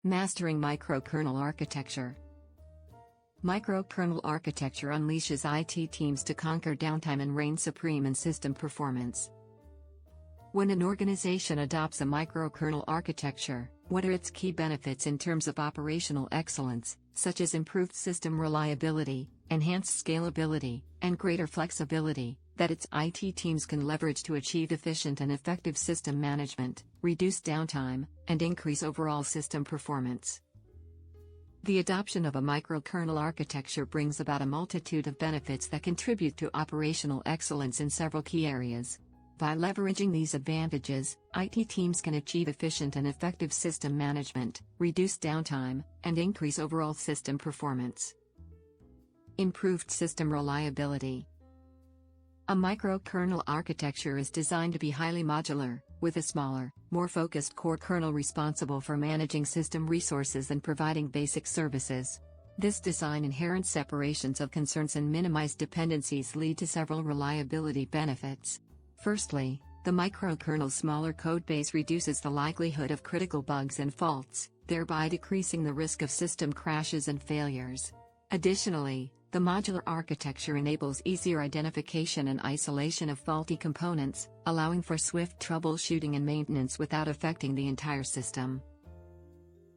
Mastering microkernel architecture. Microkernel architecture unleashes IT teams to conquer downtime and reign supreme in system performance. When an organization adopts a microkernel architecture, what are its key benefits in terms of operational excellence, such as improved system reliability, enhanced scalability, and greater flexibility, that its IT teams can leverage to achieve efficient and effective system management, reduce downtime, and increase overall system performance? The adoption of a microkernel architecture brings about a multitude of benefits that contribute to operational excellence in several key areas. By leveraging these advantages, IT teams can achieve efficient and effective system management, reduce downtime, and increase overall system performance. Improved system reliability. A microkernel architecture is designed to be highly modular, with a smaller, more focused core kernel responsible for managing system resources and providing basic services. This design inherent separations of concerns and minimized dependencies lead to several reliability benefits. Firstly, the microkernel's smaller codebase reduces the likelihood of critical bugs and faults, thereby decreasing the risk of system crashes and failures. Additionally, the modular architecture enables easier identification and isolation of faulty components, allowing for swift troubleshooting and maintenance without affecting the entire system.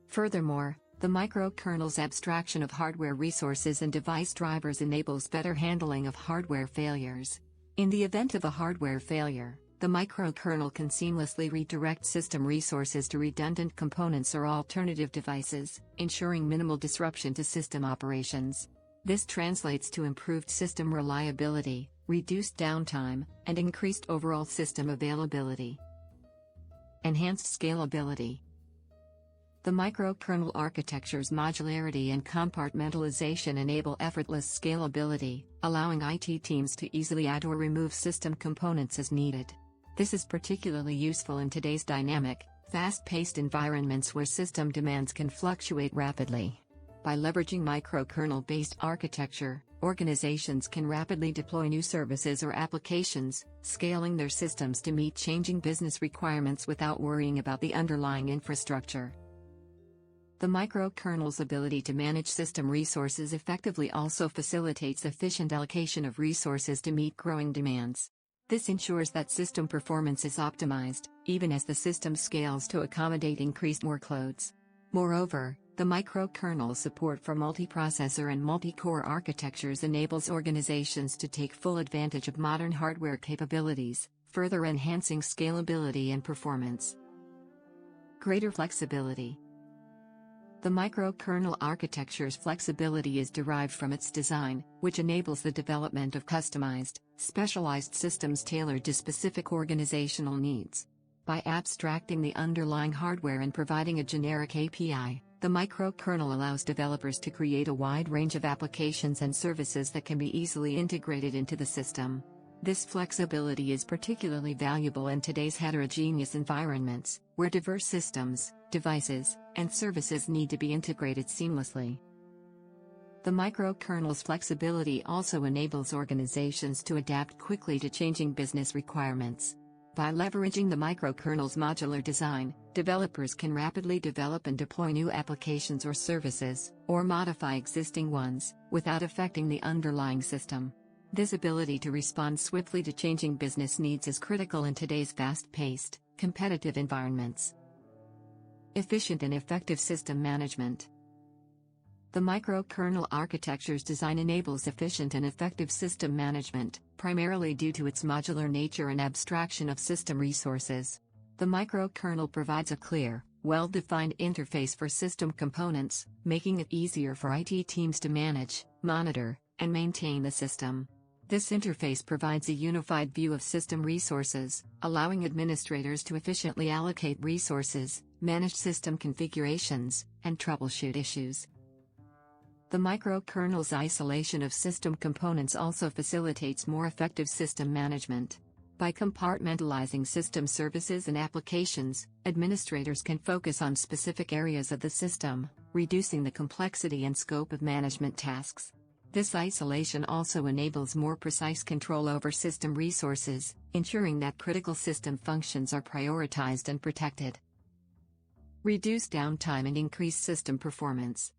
Furthermore, the microkernel's abstraction of hardware resources and device drivers enables better handling of hardware failures. In the event of a hardware failure, the microkernel can seamlessly redirect system resources to redundant components or alternative devices, ensuring minimal disruption to system operations. This translates to improved system reliability, reduced downtime, and increased overall system availability. Enhanced scalability. The microkernel architecture's modularity and compartmentalization enable effortless scalability, allowing IT teams to easily add or remove system components as needed. This is particularly useful in today's dynamic, fast-paced environments where system demands can fluctuate rapidly. By leveraging microkernel-based architecture, organizations can rapidly deploy new services or applications, scaling their systems to meet changing business requirements without worrying about the underlying infrastructure. The microkernel's ability to manage system resources effectively also facilitates efficient allocation of resources to meet growing demands. This ensures that system performance is optimized, even as the system scales to accommodate increased workloads. Moreover, the microkernel support for multiprocessor and multi-core architectures enables organizations to take full advantage of modern hardware capabilities, further enhancing scalability and performance. Greater flexibility. The microkernel architecture's flexibility is derived from its design, which enables the development of customized, specialized systems tailored to specific organizational needs. By abstracting the underlying hardware and providing a generic API, the microkernel allows developers to create a wide range of applications and services that can be easily integrated into the system. This flexibility is particularly valuable in today's heterogeneous environments, where diverse systems, devices, and services need to be integrated seamlessly. The microkernel's flexibility also enables organizations to adapt quickly to changing business requirements. By leveraging the microkernel's modular design, developers can rapidly develop and deploy new applications or services, or modify existing ones, without affecting the underlying system. This ability to respond swiftly to changing business needs is critical in today's fast-paced, competitive environments. Efficient and effective system management. The microkernel architecture's design enables efficient and effective system management, primarily due to its modular nature and abstraction of system resources. The microkernel provides a clear, well-defined interface for system components, making it easier for IT teams to manage, monitor, and maintain the system. This interface provides a unified view of system resources, allowing administrators to efficiently allocate resources, manage system configurations, and troubleshoot issues. The microkernel's isolation of system components also facilitates more effective system management. By compartmentalizing system services and applications, administrators can focus on specific areas of the system, reducing the complexity and scope of management tasks. This isolation also enables more precise control over system resources, ensuring that critical system functions are prioritized and protected. reduce downtime and increase system performance.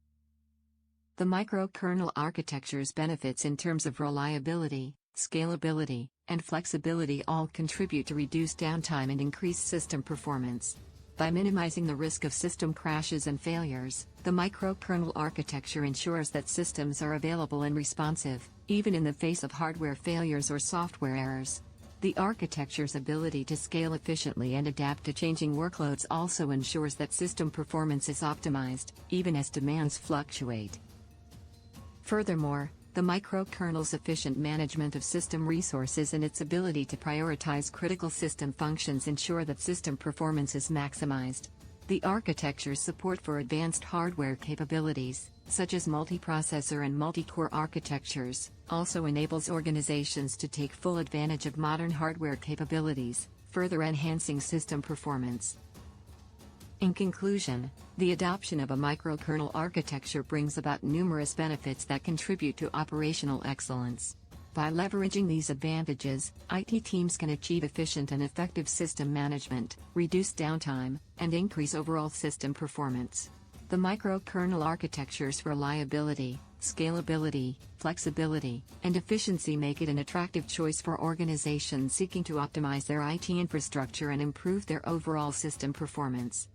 The microkernel architecture's benefits in terms of reliability, scalability, and flexibility all contribute to reduce downtime and increase system performance. By minimizing the risk of system crashes and failures, the microkernel architecture ensures that systems are available and responsive, even in the face of hardware failures or software errors. The architecture's ability to scale efficiently and adapt to changing workloads also ensures that system performance is optimized, even as demands fluctuate. Furthermore, the microkernel's efficient management of system resources and its ability to prioritize critical system functions ensure that system performance is maximized. The architecture's support for advanced hardware capabilities, such as multiprocessor and multi-core architectures, also enables organizations to take full advantage of modern hardware capabilities, further enhancing system performance. In conclusion, the adoption of a microkernel architecture brings about numerous benefits that contribute to operational excellence. By leveraging these advantages, IT teams can achieve efficient and effective system management, reduce downtime, and increase overall system performance. The microkernel architecture's reliability, scalability, flexibility, and efficiency make it an attractive choice for organizations seeking to optimize their IT infrastructure and improve their overall system performance.